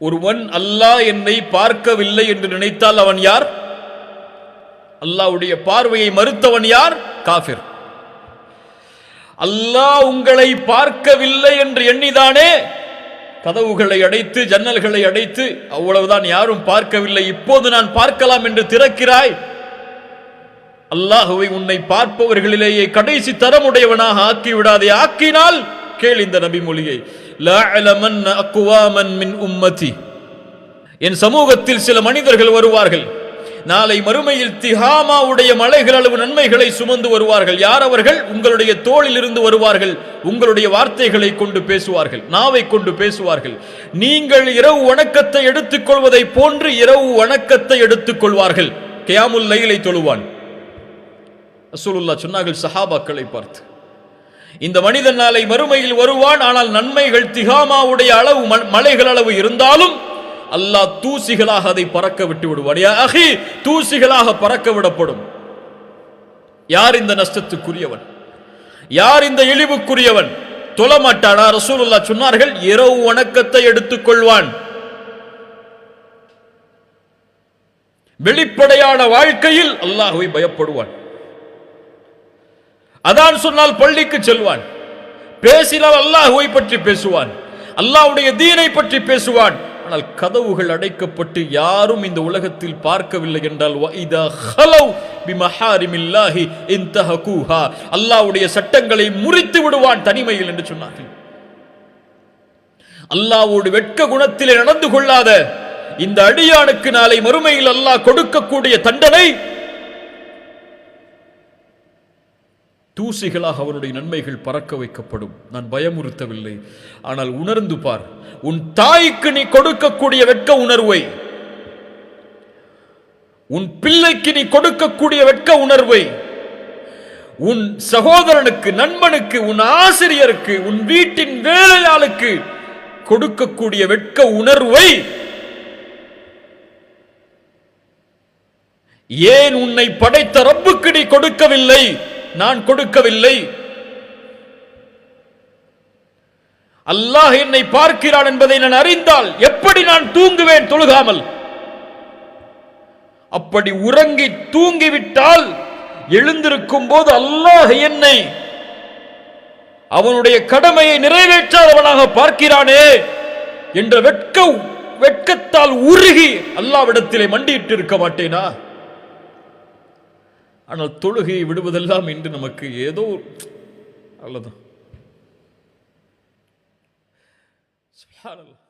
ஒருவன் அல்லாஹ் என்னை பார்க்கவில்லை என்று நினைத்தால் அவன் யார்? அல்லாஹ்வுடைய பார்வையை மறுத்தவன் யார்? காஃபிர். அல்லாஹ் உங்களை பார்க்கவில்லை என்று எண்ணிதானே கதவுகளை அடைத்து ஜன்னல்களை அடைத்து, அவ்வளவுதான், யாரும் பார்க்கவில்லை, இப்போது நான் பார்க்கலாம் என்று திறக்கிறாய். அல்லாஹ்வை உன்னை பார்ப்பவர்களிலேயே கடைசி தரமுடையவனாக ஆக்கிவிடாதே. ஆக்கினால் கேள் இந்த நபி மொழியை, லா அலமன்ன அக்வாமன் மின் உம்மதி, என் சமூகத்தில் சில மனிதர்கள் வருவார்கள், நாளை மறுமையில் திஹாமாவுடைய மலைகள் அளவு நன்மைகளை சுமந்து வருவார்கள். யார் அவர்கள்? உங்களுடைய தோளில் இருந்து வருவார்கள். உங்களுடைய வார்த்தைகளை கொண்டு பேசுவார்கள், நாவை கொண்டு பேசுவார்கள். நீங்கள் இரவு வணக்கத்தை எடுத்துக் கொள்வதை போன்று இரவு வணக்கத்தை எடுத்துக் கொள்வார்கள். கியாமுல் லைலை தொழுவான். ரசூலுல்லாஹ் சொன்னார்கள் சஹாபாக்களை பார்த்து, இந்த மனிதன் நாளை மறுமையில் வருவான், ஆனால் நன்மைகள் திஹாமாவுடைய அளவு மலைகள் அளவு இருந்தாலும் அல்லாஹ் தூசிகளாக அதை பறக்க விட்டு விடுவான். யா அஹி, தூசிகளாக பறக்க விடப்படும். யார் இந்த நஷ்டத்துக்குரியவன்? யார் இந்த இழிவுக்குரியவன்? தொழமாட்டானா? ரசூலுல்லாஹ் சொன்னார்கள் இரவு வணக்கத்தை எடுத்துக் கொள்வான். வெளிப்படையான வாழ்க்கையில் அல்லாஹ்வை பயப்படுவான். அதான் சொன்னால் பள்ளிக்கு செல்வான், பேசினால் அல்லாஹ்வை பற்றி பேசுவான், அல்லாஹ்வுடைய தீனை பற்றி பேசுவான். ஆனால் கதவுகள் அடைக்கப்பட்டு யாரும் இந்த உலகத்தில் பார்க்கவில்லை என்றால் வஇதா ஹலவ் பிமஹாரிமில்லாஹி இன்தஹகுஹா, அல்லாஹ்வுடைய சட்டங்களை முறித்து விடுவான் தனிமையில் என்று சொன்னார்கள். அல்லாஹ்வோடு வெட்க குணத்திலே நடந்து கொள்ளாத இந்த அடியானுக்கு நாளை மறுமையில் அல்லாஹ் கொடுக்கக்கூடிய தண்டனை தூசிகளாக அவருடைய நன்மைகள் பறக்க வைக்கப்படும். நான் பயமுறுத்தவில்லை, ஆனால் உணர்ந்து பார். உன் தாய்க்கு நீ கொடுக்கக்கூடிய வெட்க உணர்வை, உன் பிள்ளைக்கு நீ கொடுக்கக்கூடிய வெட்க உணர்வை, உன் சகோதரனுக்கு, நண்பனுக்கு, உன் ஆசிரியருக்கு, உன் வீட்டின் வேலையாளுக்கு கொடுக்கக்கூடிய வெட்க உணர்வை ஏன் உன்னை படைத்த ரப்புக்கு நீ கொடுக்கவில்லை? நான் கொடுக்கவில்லை. அல்லாஹ் என்னை பார்க்கிறான் என்பதை நான் அறிந்தால் எப்படி நான் தூங்குவேன் தொழுகாமல்? அப்படி உறங்கி தூங்கிவிட்டால் எழுந்திருக்கும் போது அல்லாஹ் என்னை அவனுடைய கடமையை நிறைவேற்றாதவனாக பார்க்கிறானே என்ற வெட்கத்தால் உருகி அல்லாஹ்விடத்திலே மண்டியிட்டு இருக்க மாட்டேனா? ஆனால் தொழுகையை விடுவதெல்லாம் இன்று நமக்கு ஏதோ அவ்வளவுதான். சுப்ஹானல்லாஹ்.